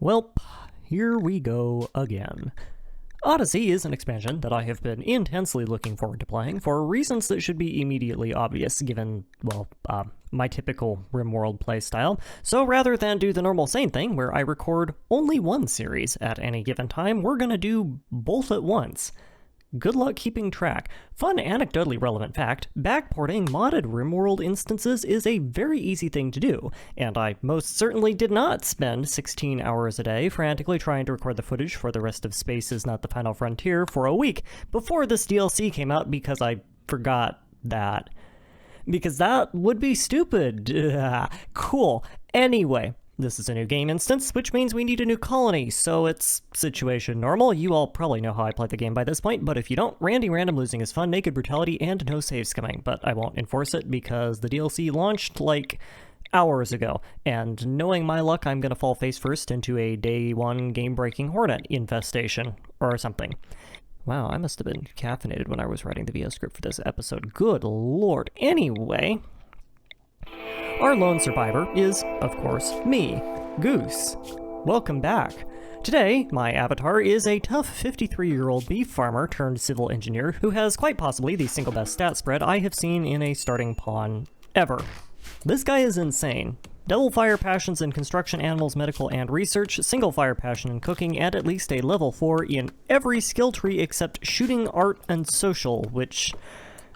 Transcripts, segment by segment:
Welp, here we go again. Odyssey is an expansion that I have been intensely looking forward to playing for reasons that should be immediately obvious given, well, my typical Rimworld playstyle. So rather than do the normal same thing where I record only one series at any given time, we're gonna do both at once. Good luck keeping track. Fun anecdotally relevant fact, backporting modded Rimworld instances is a very easy thing to do, and I most certainly did not spend 16 hours a day frantically trying to record the footage for the rest of Space Is Not the Final Frontier for a week before this DLC came out because I forgot that. Because that would be stupid. Cool. Anyway. This is a new game instance, which means we need a new colony, so it's situation normal. You all probably know how I play the game by this point, but if you don't, random losing is fun, naked brutality, and no saves coming. But I won't enforce it because the DLC launched, like, hours ago, and knowing my luck, I'm gonna fall face first into a day one game-breaking hornet infestation, or something. Wow, I must have been caffeinated when I was writing the VO script for this episode. Good lord. Anyway, our lone survivor is, of course, me, Goose. Welcome back. Today, my avatar is a tough 53-year-old beef farmer turned civil engineer who has quite possibly the single best stat spread I have seen in a starting pawn ever. This guy is insane. Double fire passions in construction, animals, medical, and research, single fire passion in cooking, and at least a level 4 in every skill tree except shooting, art, and social, which,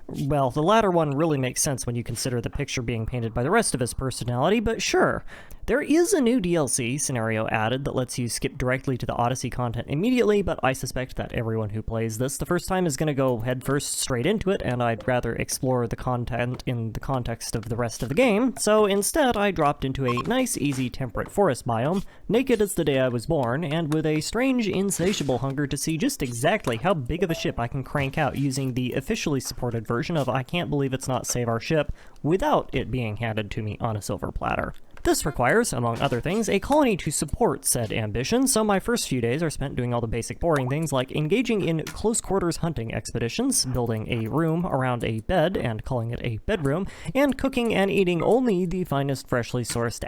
well, the latter one really makes sense when you consider the picture being painted by the rest of his personality, but sure. There is a new DLC scenario added that lets you skip directly to the Odyssey content immediately, but I suspect that everyone who plays this the first time is going to go headfirst straight into it, and I'd rather explore the content in the context of the rest of the game, so instead I dropped into a nice, easy, temperate forest biome, naked as the day I was born, and with a strange, insatiable hunger to see just exactly how big of a ship I can crank out using the officially supported version of I Can't Believe It's Not Save Our Ship without it being handed to me on a silver platter. This requires, among other things, a colony to support said ambition, so my first few days are spent doing all the basic boring things like engaging in close-quarters hunting expeditions, building a room around a bed and calling it a bedroom, and cooking and eating only the finest freshly sourced.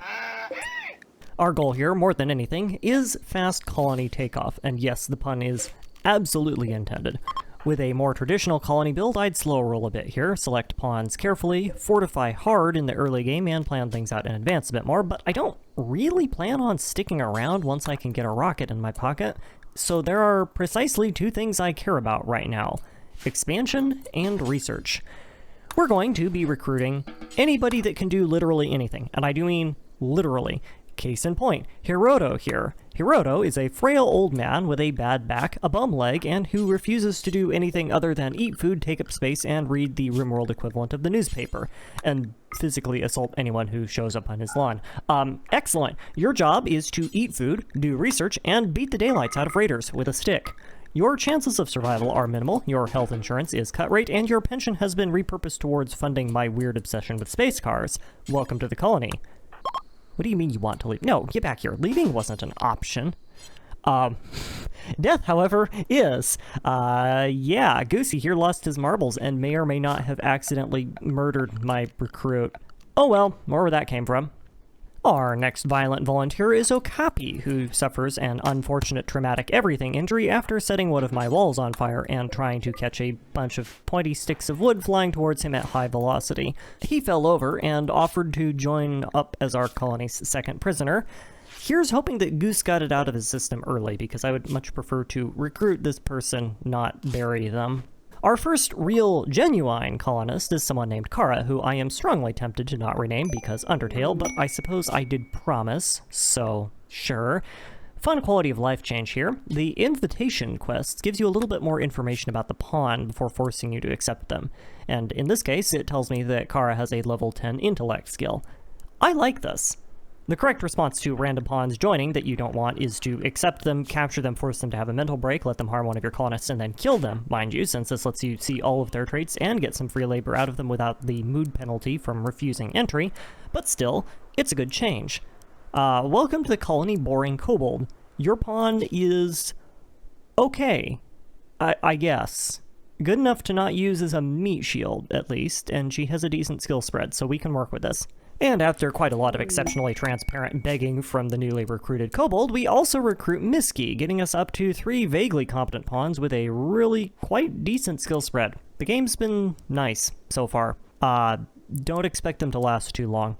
Our goal here, more than anything, is fast colony takeoff, and yes, the pun is absolutely intended. With a more traditional colony build, I'd slow roll a bit here, select pawns carefully, fortify hard in the early game, and plan things out in advance a bit more, but I don't really plan on sticking around once I can get a rocket in my pocket, so there are precisely two things I care about right now: expansion and research. We're going to be recruiting anybody that can do literally anything, and I do mean literally. Case in point, Hiroto here. Hiroto is a frail old man with a bad back, a bum leg, and who refuses to do anything other than eat food, take up space, and read the Rimworld equivalent of the newspaper, and physically assault anyone who shows up on his lawn. Excellent. Your job is to eat food, do research, and beat the daylights out of raiders with a stick. Your chances of survival are minimal, your health insurance is cut rate, and your pension has been repurposed towards funding my weird obsession with space cars. Welcome to the colony. What do you mean you want to leave? No, get back here. Leaving wasn't an option. Death, however, is. Yeah, Goosey here lost his marbles and may or may not have accidentally murdered my recruit. Oh well, more where that came from. Our next violent volunteer is Okapi, who suffers an unfortunate traumatic everything injury after setting one of my walls on fire and trying to catch a bunch of pointy sticks of wood flying towards him at high velocity. He fell over and offered to join up as our colony's second prisoner. Here's hoping that Goose got it out of his system early, because I would much prefer to recruit this person, not bury them. Our first real, genuine colonist is someone named Kara, who I am strongly tempted to not rename because Undertale, but I suppose I did promise, so sure. Fun quality of life change here. The invitation quest gives you a little bit more information about the pawn before forcing you to accept them, and in this case it tells me that Kara has a level 10 intellect skill. I like this. The correct response to random pawns joining that you don't want is to accept them, capture them, force them to have a mental break, let them harm one of your colonists, and then kill them, mind you, since this lets you see all of their traits and get some free labor out of them without the mood penalty from refusing entry, but still, it's a good change. Welcome to the colony, Boring Kobold. Your pawn is okay, I guess. Good enough to not use as a meat shield, at least, and she has a decent skill spread, so we can work with this. And after quite a lot of exceptionally transparent begging from the newly recruited kobold, we also recruit Misky, getting us up to 3 vaguely competent pawns with a really quite decent skill spread. The game's been nice so far. Don't expect them to last too long.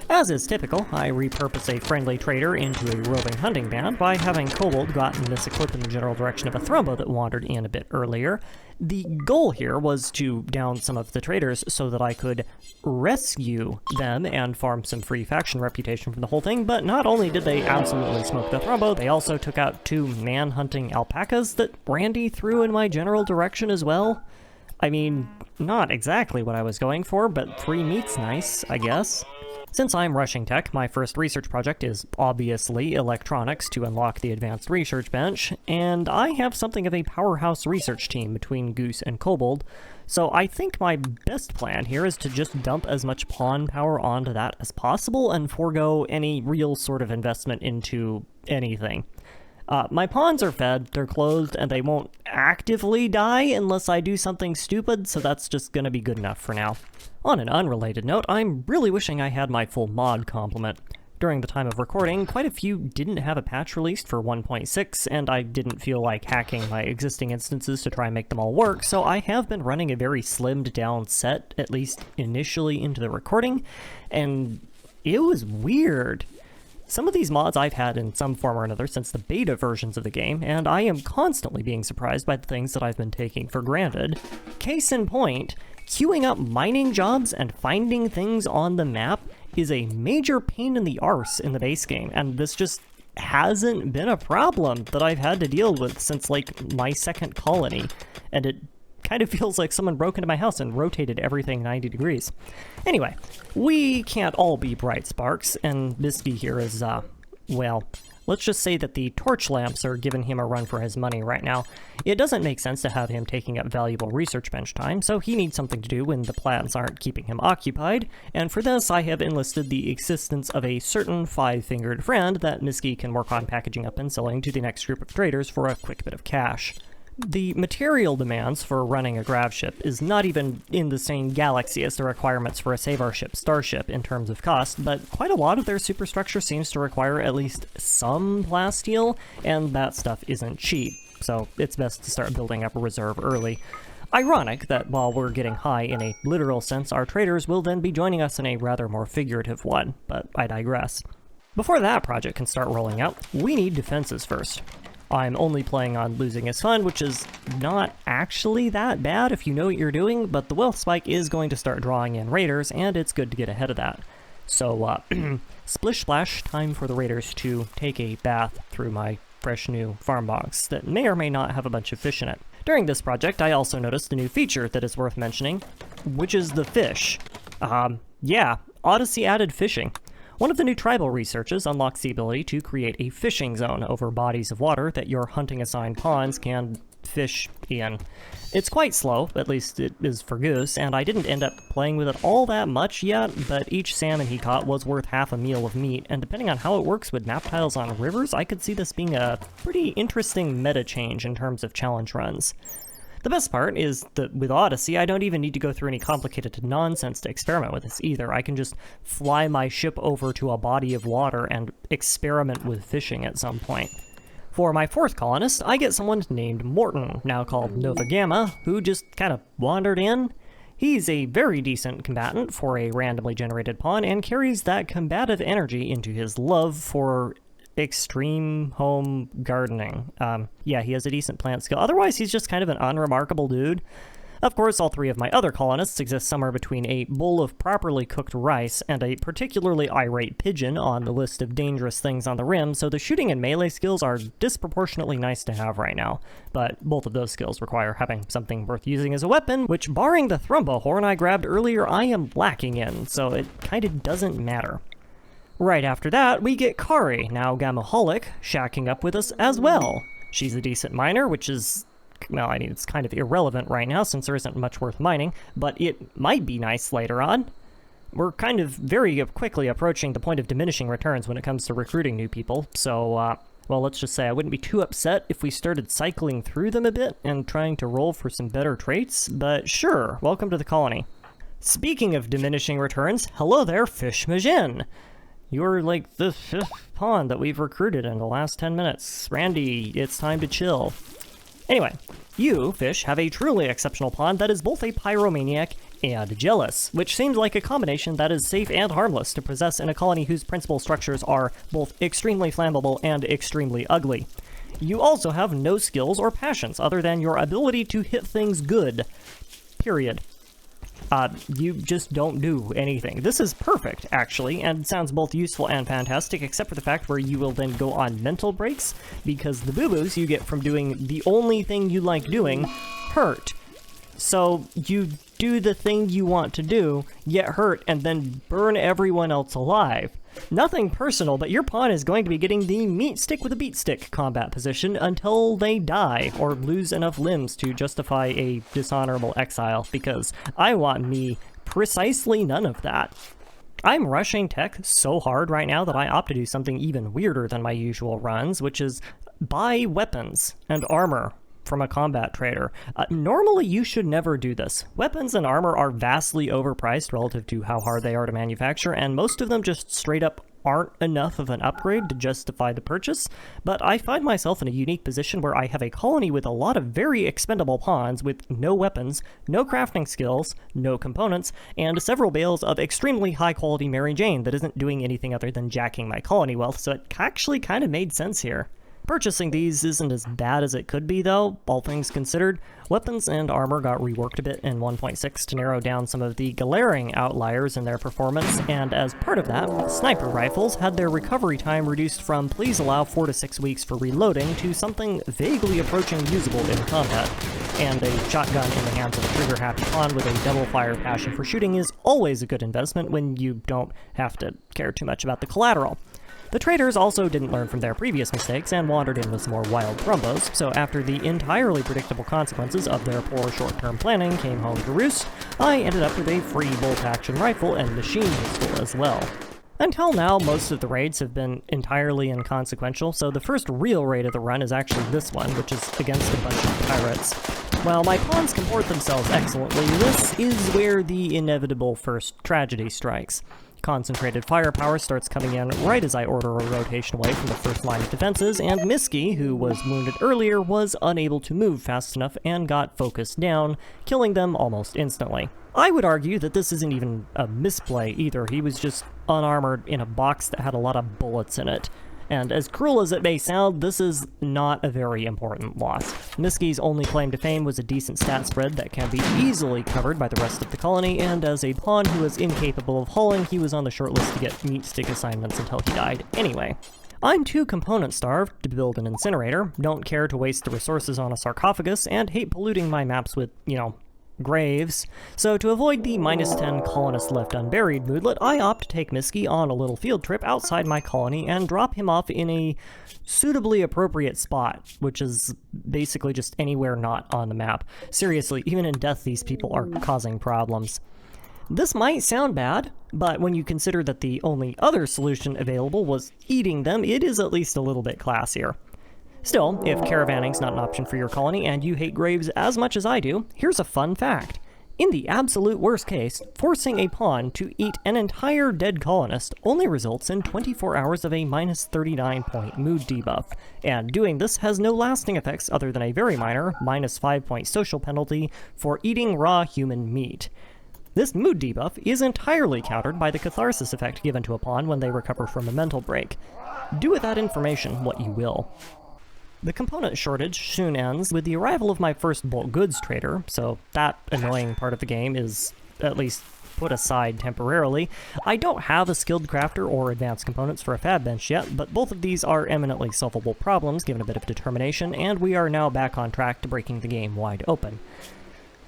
As is typical, I repurpose a friendly trader into a roving hunting band by having Kobold gotten misequip in the general direction of a Thrumbo that wandered in a bit earlier. The goal here was to down some of the traders so that I could rescue them and farm some free faction reputation from the whole thing, but not only did they absolutely smoke the Thrumbo, they also took out 2 man-hunting alpacas that Randy threw in my general direction as well. I mean, not exactly what I was going for, but free meat's nice, I guess. Since I'm rushing tech, my first research project is obviously electronics to unlock the advanced research bench, and I have something of a powerhouse research team between Goose and Kobold, so I think my best plan here is to just dump as much pawn power onto that as possible and forego any real sort of investment into anything. My pawns are fed, they're clothed, and they won't actively die unless I do something stupid, so that's just gonna be good enough for now. On an unrelated note, I'm really wishing I had my full mod complement. During the time of recording, quite a few didn't have a patch released for 1.6, and I didn't feel like hacking my existing instances to try and make them all work, so I have been running a very slimmed down set, at least initially into the recording, and it was weird. Some of these mods I've had in some form or another since the beta versions of the game, and I am constantly being surprised by the things that I've been taking for granted. Case in point, queuing up mining jobs and finding things on the map is a major pain in the arse in the base game, and this just hasn't been a problem that I've had to deal with since, like, my second colony, and it kind of feels like someone broke into my house and rotated everything 90 degrees. Anyway, we can't all be bright sparks, and Misky here is, well, let's just say that the torch lamps are giving him a run for his money right now. It doesn't make sense to have him taking up valuable research bench time, so he needs something to do when the plants aren't keeping him occupied, and for this I have enlisted the existence of a certain 5-fingered friend that Misky can work on packaging up and selling to the next group of traders for a quick bit of cash. The material demands for running a grav ship is not even in the same galaxy as the requirements for a Save Our Ship starship in terms of cost, but quite a lot of their superstructure seems to require at least some plasteel, and that stuff isn't cheap, so it's best to start building up a reserve early. Ironic that while we're getting high in a literal sense, our traders will then be joining us in a rather more figurative one, but I digress. Before that project can start rolling out, we need defenses first. I'm only playing on losing is fun, which is not actually that bad if you know what you're doing, but the wealth spike is going to start drawing in raiders, and it's good to get ahead of that. So, splish splash, time for the raiders to take a bath through my fresh new farm box that may or may not have a bunch of fish in it. During this project, I also noticed a new feature that is worth mentioning, which is the fish. Yeah, Odyssey added fishing. One of the new tribal researches unlocks the ability to create a fishing zone over bodies of water that your hunting assigned pawns can fish in. It's quite slow, at least it is for Goose, and I didn't end up playing with it all that much yet, but each salmon he caught was worth half a meal of meat, and depending on how it works with map tiles on rivers, I could see this being a pretty interesting meta change in terms of challenge runs. The best part is that with Odyssey, I don't even need to go through any complicated nonsense to experiment with this either. I can just fly my ship over to a body of water and experiment with fishing at some point. For my 4th colonist, I get someone named Morton, now called Nova Gamma, who just kind of wandered in. He's a very decent combatant for a randomly generated pawn and carries that combative energy into his love for extreme home gardening. Yeah, he has a decent plant skill. Otherwise, he's just kind of an unremarkable dude. Of course, all 3 of my other colonists exist somewhere between a bowl of properly cooked rice and a particularly irate pigeon on the list of dangerous things on the rim, so the shooting and melee skills are disproportionately nice to have right now. But both of those skills require having something worth using as a weapon, which, barring the Thrumbo horn I grabbed earlier, I am lacking in, so it kind of doesn't matter. Right after that, we get Kari, now Gammaholic, shacking up with us as well. She's a decent miner, which is, well, I mean, it's kind of irrelevant right now since there isn't much worth mining, but it might be nice later on. We're kind of very quickly approaching the point of diminishing returns when it comes to recruiting new people, so, well, let's just say I wouldn't be too upset if we started cycling through them a bit and trying to roll for some better traits, but sure, welcome to the colony. Speaking of diminishing returns, hello there, Fish Majin. You're like the 5th pawn that we've recruited in the last 10 minutes. Randy, it's time to chill. Anyway, you, Fish, have a truly exceptional pawn that is both a pyromaniac and jealous, which seems like a combination that is safe and harmless to possess in a colony whose principal structures are both extremely flammable and extremely ugly. You also have no skills or passions other than your ability to hit things good. Period. You just don't do anything. This is perfect, actually, and sounds both useful and fantastic, except for the fact where you will then go on mental breaks, because the boo-boos you get from doing the only thing you like doing hurt. So you do the thing you want to do, get hurt, and then burn everyone else alive. Nothing personal, but your pawn is going to be getting the meat stick with a beat stick combat position until they die, or lose enough limbs to justify a dishonorable exile, because I want me precisely none of that. I'm rushing tech so hard right now that I opt to do something even weirder than my usual runs, which is buy weapons and armor from a combat trader. Normally, you should never do this. Weapons and armor are vastly overpriced relative to how hard they are to manufacture, and most of them just straight up aren't enough of an upgrade to justify the purchase, but I find myself in a unique position where I have a colony with a lot of very expendable pawns with no weapons, no crafting skills, no components, and several bales of extremely high-quality Mary Jane that isn't doing anything other than jacking my colony wealth, so it actually kind of made sense here. Purchasing these isn't as bad as it could be, though, all things considered. Weapons and armor got reworked a bit in 1.6 to narrow down some of the glaring outliers in their performance, and as part of that, sniper rifles had their recovery time reduced from please allow 4 to 6 weeks for reloading to something vaguely approaching usable in combat. And a shotgun in the hands of a trigger-happy pawn with a double-fire passion for shooting is always a good investment when you don't have to care too much about the collateral. The traders also didn't learn from their previous mistakes and wandered in with some more wild thrombos, so after the entirely predictable consequences of their poor short-term planning came home to roost, I ended up with a free bolt-action rifle and machine pistol as well. Until now, most of the raids have been entirely inconsequential, so the first real raid of the run is actually this one, which is against a bunch of pirates. While my pawns comport themselves excellently, this is where the inevitable first tragedy strikes. Concentrated firepower starts coming in right as I order a rotation away from the first line of defenses, and Miski, who was wounded earlier, was unable to move fast enough and got focused down, killing them almost instantly. I would argue that this isn't even a misplay either. He was just unarmored in a box that had a lot of bullets in it. And as cruel as it may sound, this is not a very important loss. Miski's only claim to fame was a decent stat spread that can be easily covered by the rest of the colony, and as a pawn who was incapable of hauling, he was on the short list to get meat stick assignments until he died anyway. I'm too component starved to build an incinerator, don't care to waste the resources on a sarcophagus, and hate polluting my maps with, graves. So to avoid the -10 colonists left unburied moodlet, I opt to take Miski on a little field trip outside my colony and drop him off in a suitably appropriate spot, which is basically just anywhere not on the map. Seriously, even in death these people are causing problems. This might sound bad, but when you consider that the only other solution available was eating them, it is at least a little bit classier. Still, if caravanning's not an option for your colony and you hate graves as much as I do, here's a fun fact. In the absolute worst case, forcing a pawn to eat an entire dead colonist only results in 24 hours of a -39-point mood debuff, and doing this has no lasting effects other than a very minor -5-point social penalty for eating raw human meat. This mood debuff is entirely countered by the catharsis effect given to a pawn when they recover from a mental break. Do with that information what you will. The component shortage soon ends with the arrival of my first bulk goods trader, so that annoying part of the game is at least put aside temporarily. I don't have a skilled crafter or advanced components for a fab bench yet, but both of these are eminently solvable problems given a bit of determination, and we are now back on track to breaking the game wide open.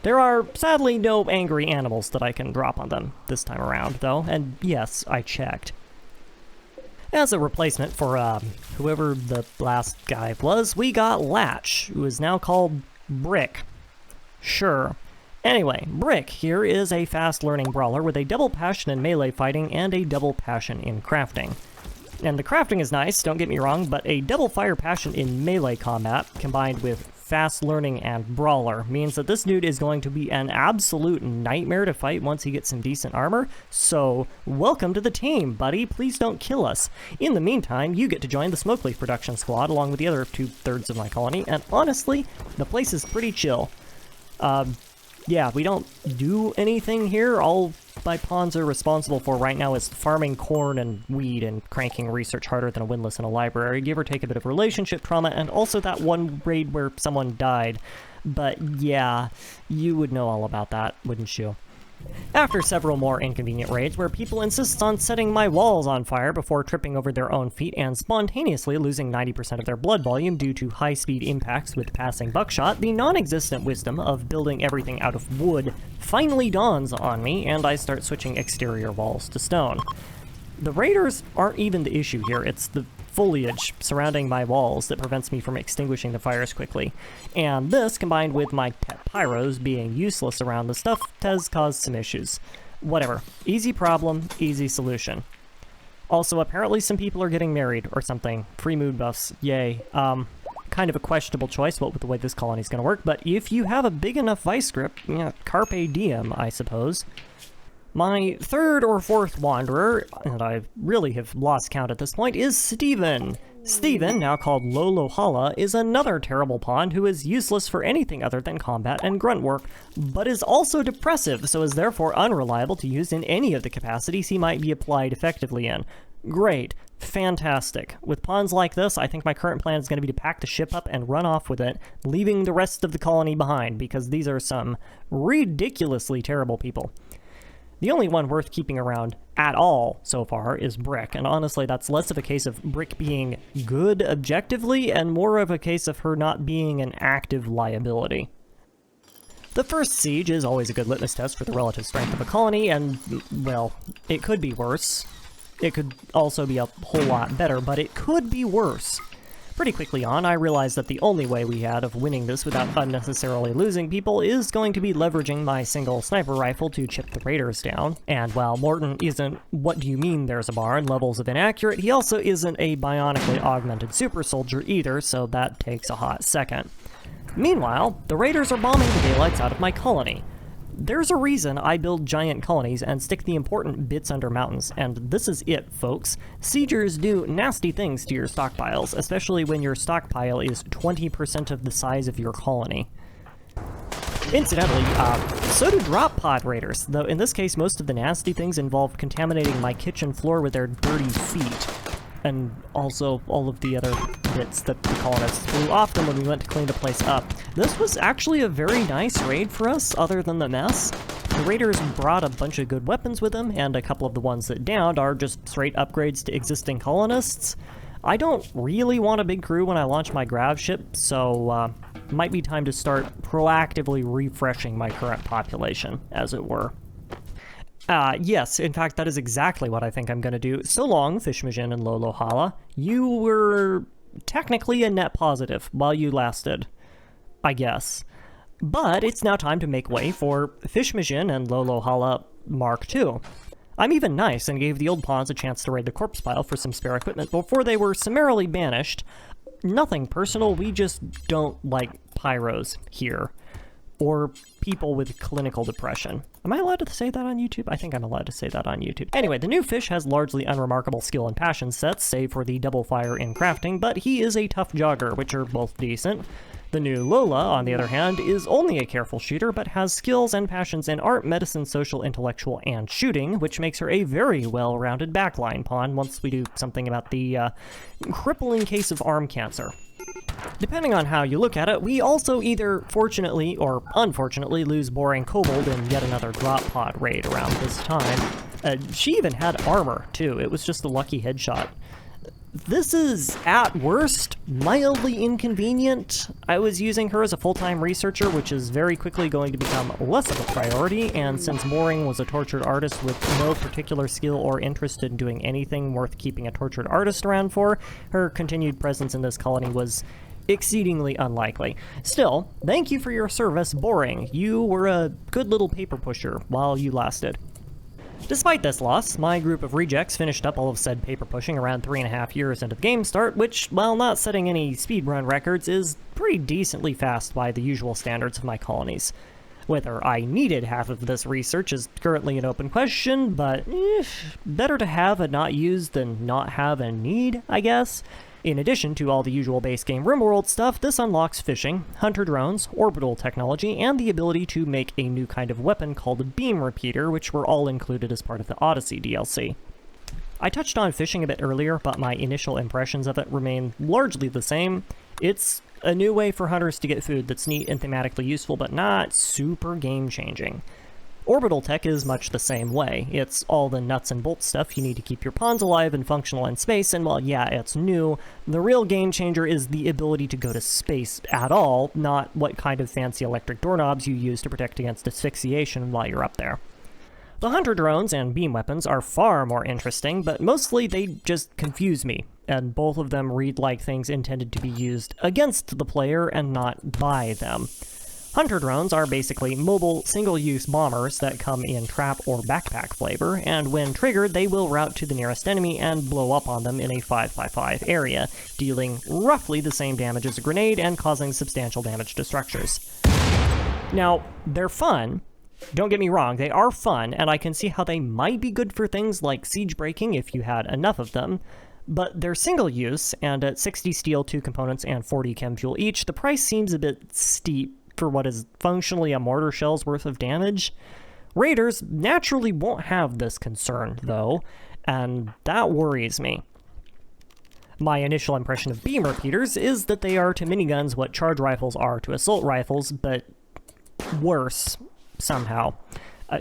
There are sadly no angry animals that I can drop on them this time around, though, and yes, I checked. As a replacement for, whoever the last guy was, we got Latch, who is now called Brick. Sure. Anyway, Brick here is a fast-learning brawler with a double passion in melee fighting and a double passion in crafting. And the crafting is nice, don't get me wrong, but a double fire passion in melee combat, combined with fast learning, and brawler means that this dude is going to be an absolute nightmare to fight once he gets some decent armor. So, welcome to the team, buddy. Please don't kill us. In the meantime, you get to join the smoke leaf production squad along with the other 2/3 of my colony, and honestly, the place is pretty chill. Yeah, we don't do anything here. All my pawns are responsible for right now is farming corn and weed and cranking research harder than a windlass in a library, give or take a bit of relationship trauma, and also that one raid where someone died. But yeah, you would know all about that, wouldn't you? After several more inconvenient raids where people insist on setting my walls on fire before tripping over their own feet and spontaneously losing 90% of their blood volume due to high-speed impacts with passing buckshot, the non-existent wisdom of building everything out of wood finally dawns on me, and I start switching exterior walls to stone. The raiders aren't even the issue here, it's the foliage surrounding my walls that prevents me from extinguishing the fires quickly. And this, combined with my pet pyros being useless around the stuff, has caused some issues. Whatever. Easy problem, easy solution. Also, apparently some people are getting married or something. Free mood buffs. Yay. Kind of a questionable choice with the way this colony's gonna work, but if you have a big enough vice grip, yeah, carpe diem, I suppose. My third or fourth wanderer, and I really have lost count at this point, is Steven. Steven, now called Lolohala, is another terrible pawn who is useless for anything other than combat and grunt work, but is also depressive, so is therefore unreliable to use in any of the capacities he might be applied effectively in. Great. Fantastic. With pawns like this, I think my current plan is going to be to pack the ship up and run off with it, leaving the rest of the colony behind, because these are some ridiculously terrible people. The only one worth keeping around at all so far is Brick, and honestly that's less of a case of Brick being good objectively and more of a case of her not being an active liability. The first siege is always a good litmus test for the relative strength of a colony, and, well, it could be worse. It could also be a whole lot better, but it could be worse. Pretty quickly on, I realized that the only way we had of winning this without unnecessarily losing people is going to be leveraging my single sniper rifle to chip the raiders down. And while Morton isn't "what do you mean there's a barn" levels of inaccurate, he also isn't a bionically augmented super soldier either, so that takes a hot second. Meanwhile, the raiders are bombing the daylights out of my colony. There's a reason I build giant colonies and stick the important bits under mountains, and this is it, folks. Siegers do nasty things to your stockpiles, especially when your stockpile is 20% of the size of your colony. Incidentally, so do drop pod raiders, though in this case most of the nasty things involved contaminating my kitchen floor with their dirty feet. And also all of the other bits that the colonists flew off them when we went to clean the place up. This was actually a very nice raid for us, other than the mess. The raiders brought a bunch of good weapons with them, and a couple of the ones that downed are just straight upgrades to existing colonists. I don't really want a big crew when I launch my grav ship, so might be time to start proactively refreshing my current population, as it were. Yes, in fact, that is exactly what I think I'm going to do. So long, Fishmajin and Lolohala. You were technically a net positive while you lasted, I guess. But it's now time to make way for Fishmajin and Lolohala Mark II. I'm even nice and gave the old pawns a chance to raid the corpse pile for some spare equipment before they were summarily banished. Nothing personal, we just don't like pyros here. Or people with clinical depression. Am I allowed to say that on YouTube? I think I'm allowed to say that on YouTube. Anyway, the new fish has largely unremarkable skill and passion sets, save for the double fire in crafting, but he is a tough jogger, which are both decent. The new Lola, on the other hand, is only a careful shooter, but has skills and passions in art, medicine, social, intellectual, and shooting, which makes her a very well-rounded backline pawn once we do something about the crippling case of arm cancer. Depending on how you look at it, we also either fortunately or unfortunately lose Boring Kobold in yet another drop pod raid around this time. She even had armor, too. It was just a lucky headshot. This is, at worst, mildly inconvenient. I was using her as a full-time researcher, which is very quickly going to become less of a priority, and since Boring was a tortured artist with no particular skill or interest in doing anything worth keeping a tortured artist around for, her continued presence in this colony was exceedingly unlikely. Still, thank you for your service, Boring. You were a good little paper pusher while you lasted. Despite this loss, my group of rejects finished up all of said paper pushing around 3.5 years into the game start, which, while not setting any speedrun records, is pretty decently fast by the usual standards of my colonies. Whether I needed half of this research is currently an open question, but better to have and not use than not have and need, I guess. In addition to all the usual base game Rimworld stuff, this unlocks fishing, hunter drones, orbital technology, and the ability to make a new kind of weapon called a beam repeater, which were all included as part of the Odyssey DLC. I touched on fishing a bit earlier, but my initial impressions of it remain largely the same. It's a new way for hunters to get food that's neat and thematically useful, but not super game-changing. Orbital tech is much the same way. It's all the nuts and bolts stuff you need to keep your pawns alive and functional in space, and while yeah, it's new, the real game changer is the ability to go to space at all, not what kind of fancy electric doorknobs you use to protect against asphyxiation while you're up there. The hunter drones and beam weapons are far more interesting, but mostly they just confuse me, and both of them read like things intended to be used against the player and not by them. Hunter drones are basically mobile, single-use bombers that come in trap or backpack flavor, and when triggered, they will route to the nearest enemy and blow up on them in a 5x5 area, dealing roughly the same damage as a grenade and causing substantial damage to structures. Now, they're fun. Don't get me wrong, they are fun, and I can see how they might be good for things like siege breaking if you had enough of them, but they're single-use, and at 60 steel, 2 components, and 40 chem fuel each, the price seems a bit steep for what is functionally a mortar shell's worth of damage. Raiders naturally won't have this concern, though, and that worries me. My initial impression of beam repeaters is that they are to miniguns what charge rifles are to assault rifles, but worse, somehow.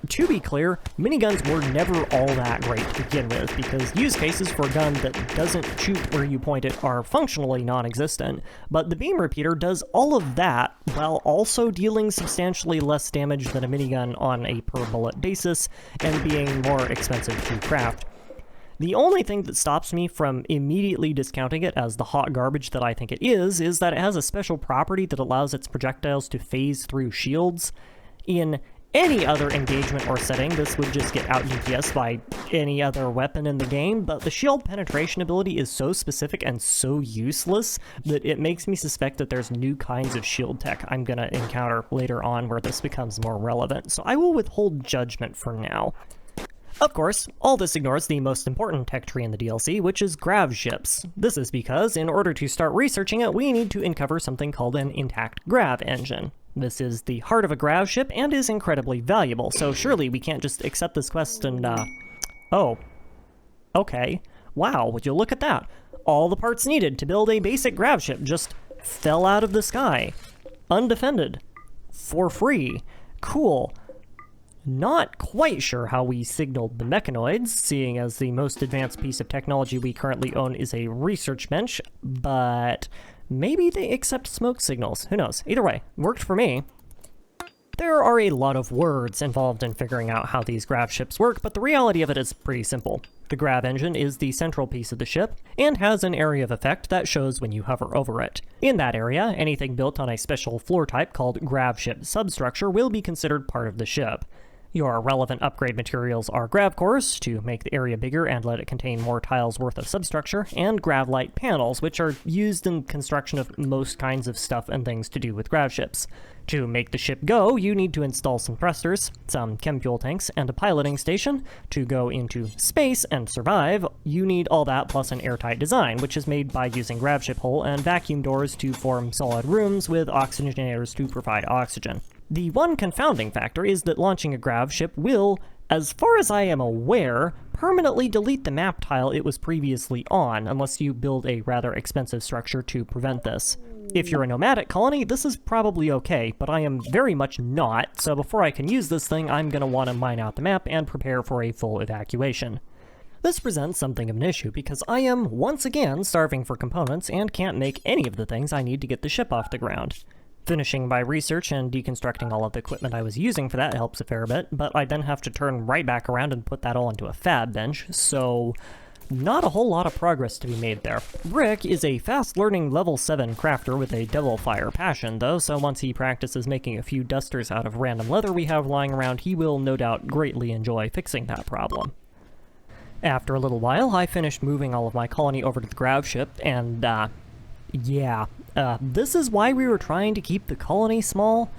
To be clear, miniguns were never all that great to begin with, because use cases for a gun that doesn't shoot where you point it are functionally non-existent, but the beam repeater does all of that while also dealing substantially less damage than a minigun on a per-bullet basis, and being more expensive to craft. The only thing that stops me from immediately discounting it as the hot garbage that I think it is that it has a special property that allows its projectiles to phase through shields. In any other engagement or setting, this would just get out-DPS'd by any other weapon in the game, but the shield penetration ability is so specific and so useless that it makes me suspect that there's new kinds of shield tech I'm gonna encounter later on where this becomes more relevant, so I will withhold judgment for now. Of course, all this ignores the most important tech tree in the DLC, which is grav ships. This is because, in order to start researching it, we need to uncover something called an intact grav engine. This is the heart of a grav ship and is incredibly valuable, so surely we can't just accept this quest and, oh. Okay. Wow, would you look at that? All the parts needed to build a basic grav ship just fell out of the sky. Undefended. For free. Cool. Not quite sure how we signaled the mechanoids, seeing as the most advanced piece of technology we currently own is a research bench, but maybe they accept smoke signals. Who knows? Either way, worked for me. There are a lot of words involved in figuring out how these grav ships work, but the reality of it is pretty simple. The grav engine is the central piece of the ship, and has an area of effect that shows when you hover over it. In that area, anything built on a special floor type called grav ship substructure will be considered part of the ship. Your relevant upgrade materials are grav cores, to make the area bigger and let it contain more tiles worth of substructure, and grav light panels, which are used in construction of most kinds of stuff and things to do with grav ships. To make the ship go, you need to install some thrusters, some chem fuel tanks, and a piloting station. To go into space and survive, you need all that plus an airtight design, which is made by using grav ship hull and vacuum doors to form solid rooms with oxygenators to provide oxygen. The one confounding factor is that launching a grav ship will, as far as I am aware, permanently delete the map tile it was previously on, unless you build a rather expensive structure to prevent this. If you're a nomadic colony, this is probably okay, but I am very much not, so before I can use this thing, I'm gonna want to mine out the map and prepare for a full evacuation. This presents something of an issue, because I am, once again, starving for components and can't make any of the things I need to get the ship off the ground. Finishing my research and deconstructing all of the equipment I was using for that helps a fair bit, but I then have to turn right back around and put that all into a fab bench, so not a whole lot of progress to be made there. Rick is a fast-learning level 7 crafter with a devil fire passion, though, so once he practices making a few dusters out of random leather we have lying around, he will no doubt greatly enjoy fixing that problem. After a little while, I finished moving all of my colony over to the grav ship, and, this is why we were trying to keep the colony small.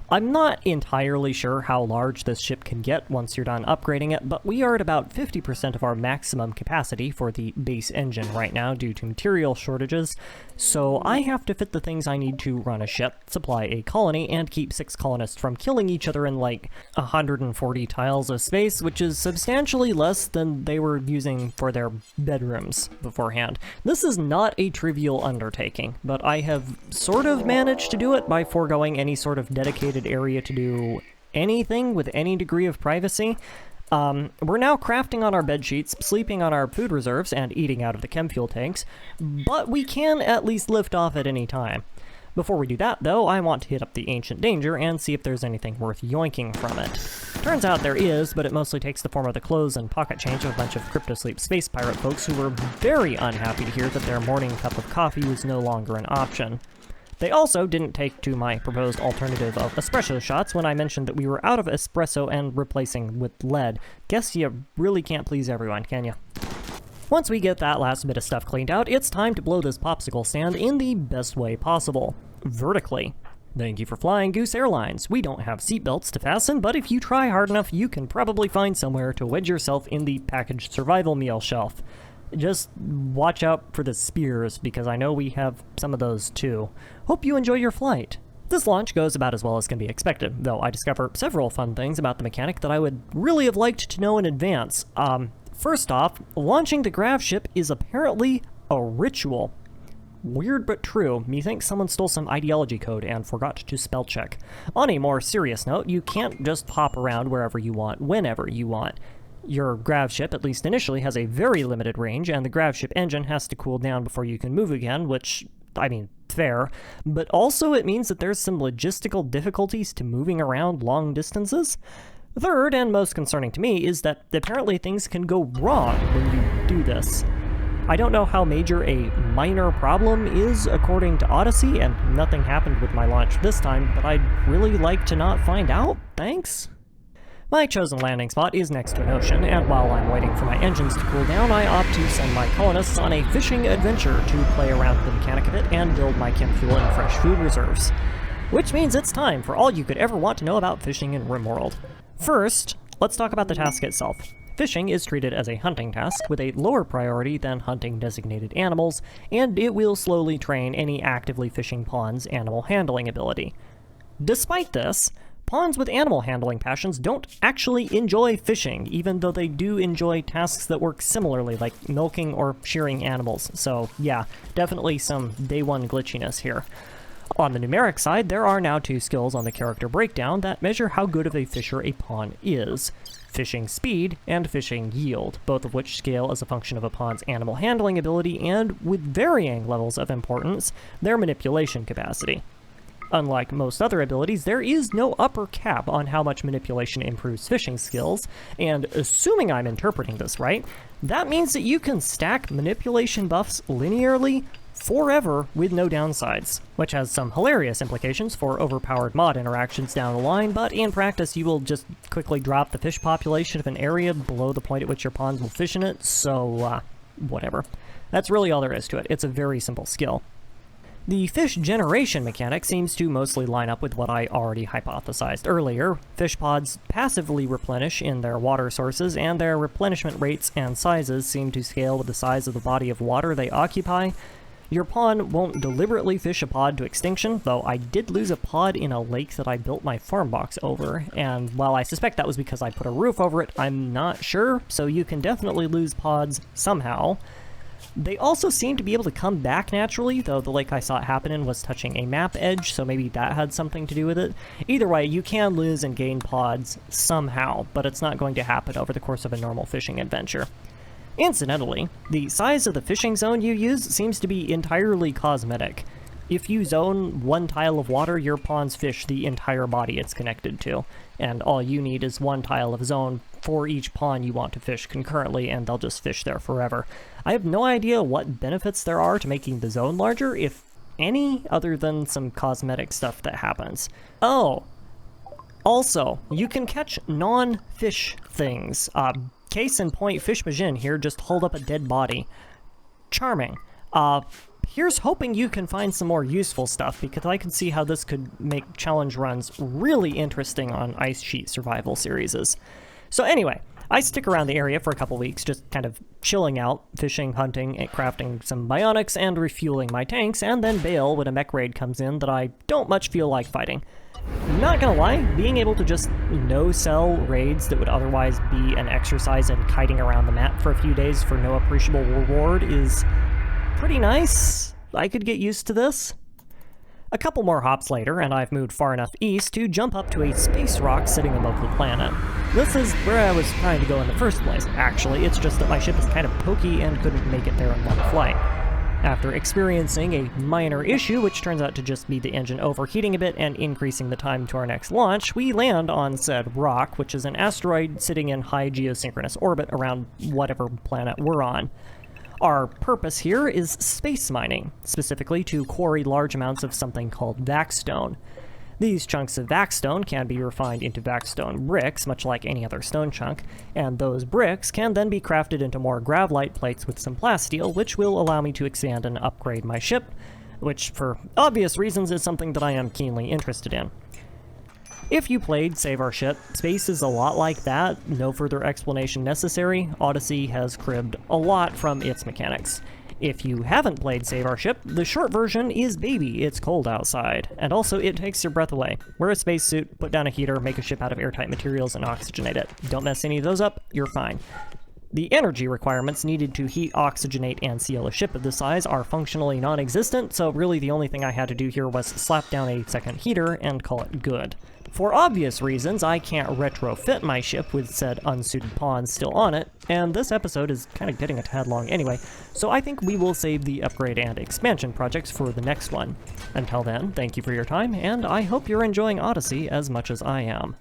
I'm not entirely sure how large this ship can get once you're done upgrading it, but we are at about 50% of our maximum capacity for the base engine right now due to material shortages, so I have to fit the things I need to run a ship, supply a colony, and keep 6 colonists from killing each other in like 140 tiles of space, which is substantially less than they were using for their bedrooms beforehand. This is not a trivial undertaking, but I have sort of managed to do it by foregoing any sort of dedicated area to do anything with any degree of privacy. We're now crafting on our bed sheets, sleeping on our food reserves, and eating out of the chem fuel tanks, but we can at least lift off at any time. Before we do that, though, I want to hit up the Ancient Danger and see if there's anything worth yoinking from it. Turns out there is, but it mostly takes the form of the clothes and pocket change of a bunch of cryptosleep space pirate folks who were very unhappy to hear that their morning cup of coffee was no longer an option. They also didn't take to my proposed alternative of espresso shots when I mentioned that we were out of espresso and replacing with lead. Guess you really can't please everyone, can you? Once we get that last bit of stuff cleaned out, it's time to blow this popsicle stand in the best way possible. Vertically. Thank you for flying Goose Airlines. We don't have seatbelts to fasten, but if you try hard enough, you can probably find somewhere to wedge yourself in the packaged survival meal shelf. Just watch out for the spears, because I know we have some of those too. Hope you enjoy your flight. This launch goes about as well as can be expected, though I discover several fun things about the mechanic that I would really have liked to know in advance. First off, launching the grav ship is apparently a ritual. Weird but true, methinks someone stole some ideology code and forgot to spell check. On a more serious note, you can't just hop around wherever you want, whenever you want. Your grav ship, at least initially, has a very limited range, and the grav ship engine has to cool down before you can move again, which, I mean, fair. But also it means that there's some logistical difficulties to moving around long distances. Third, and most concerning to me, is that apparently things can go wrong when you do this. I don't know how major a minor problem is according to Odyssey, and nothing happened with my launch this time, but I'd really like to not find out, thanks? My chosen landing spot is next to an ocean, and while I'm waiting for my engines to cool down, I opt to send my colonists on a fishing adventure to play around with the mechanic of it and build my chem fuel and fresh food reserves. Which means it's time for all you could ever want to know about fishing in Rimworld. First, let's talk about the task itself. Fishing is treated as a hunting task with a lower priority than hunting designated animals, and it will slowly train any actively fishing pawn's animal handling ability. Despite this, pawns with animal handling passions don't actually enjoy fishing, even though they do enjoy tasks that work similarly, like milking or shearing animals. So yeah, definitely some day one glitchiness here. On the numeric side, there are now 2 skills on the character breakdown that measure how good of a fisher a pawn is. Fishing speed and fishing yield, both of which scale as a function of a pawn's animal handling ability and, with varying levels of importance, their manipulation capacity. Unlike most other abilities, there is no upper cap on how much manipulation improves fishing skills, and assuming I'm interpreting this right, that means that you can stack manipulation buffs linearly forever with no downsides, which has some hilarious implications for overpowered mod interactions down the line, but in practice you will just quickly drop the fish population of an area below the point at which your pawns will fish in it, so whatever. That's really all there is to it. It's a very simple skill. The fish generation mechanic seems to mostly line up with what I already hypothesized earlier. Fish pods passively replenish in their water sources, and their replenishment rates and sizes seem to scale with the size of the body of water they occupy. Your pawn won't deliberately fish a pod to extinction, though I did lose a pod in a lake that I built my farm box over, and while I suspect that was because I put a roof over it, I'm not sure, so you can definitely lose pods somehow. They also seem to be able to come back naturally, though the lake I saw it happen in was touching a map edge, so maybe that had something to do with it. Either way, you can lose and gain pods somehow, but it's not going to happen over the course of a normal fishing adventure. Incidentally, the size of the fishing zone you use seems to be entirely cosmetic. if you zone one tile of water, your pawns fish the entire body it's connected to, and all you need is one tile of zone for each pawn you want to fish concurrently, and they'll just fish there forever. I have no idea what benefits there are to making the zone larger, if any, other than some cosmetic stuff that happens. Oh! Also, you can catch non-fish things. Case in point, Fish Majin here just hauled up a dead body. Charming. Here's hoping you can find some more useful stuff, because I can see how this could make challenge runs really interesting on Ice Sheet survival series. So anyway, I stick around the area for a couple weeks, just kind of chilling out, fishing, hunting, and crafting some bionics, and refueling my tanks, and then bail when a mech raid comes in that I don't much feel like fighting. Not gonna lie, being able to just no-sell raids that would otherwise be an exercise in kiting around the map for a few days for no appreciable reward is pretty nice. I could get used to this. A couple more hops later, and I've moved far enough east to jump up to a space rock sitting above the planet. This is where I was trying to go in the first place, actually. It's just that my ship is kind of pokey and couldn't make it there in one flight. After experiencing a minor issue, which turns out to just be the engine overheating a bit and increasing the time to our next launch, we land on said rock, which is an asteroid sitting in high geosynchronous orbit around whatever planet we're on. Our purpose here is space mining, specifically to quarry large amounts of something called vaxstone. These chunks of vaxstone can be refined into vaxstone bricks, much like any other stone chunk, and those bricks can then be crafted into more gravlite plates with some plasteel, which will allow me to expand and upgrade my ship, which, for obvious reasons, is something that I am keenly interested in. If you played Save Our Ship, space is a lot like that, no further explanation necessary. Odyssey has cribbed a lot from its mechanics. If you haven't played Save Our Ship, the short version is baby, it's cold outside, and also it takes your breath away. Wear a spacesuit, put down a heater, make a ship out of airtight materials, and oxygenate it. Don't mess any of those up, you're fine. The energy requirements needed to heat, oxygenate, and seal a ship of this size are functionally non-existent, so really the only thing I had to do here was slap down a second heater and call it good. For obvious reasons, I can't retrofit my ship with said unsuited pawns still on it, and this episode is kind of getting a tad long anyway, so I think we will save the upgrade and expansion projects for the next one. Until then, thank you for your time, and I hope you're enjoying Odyssey as much as I am.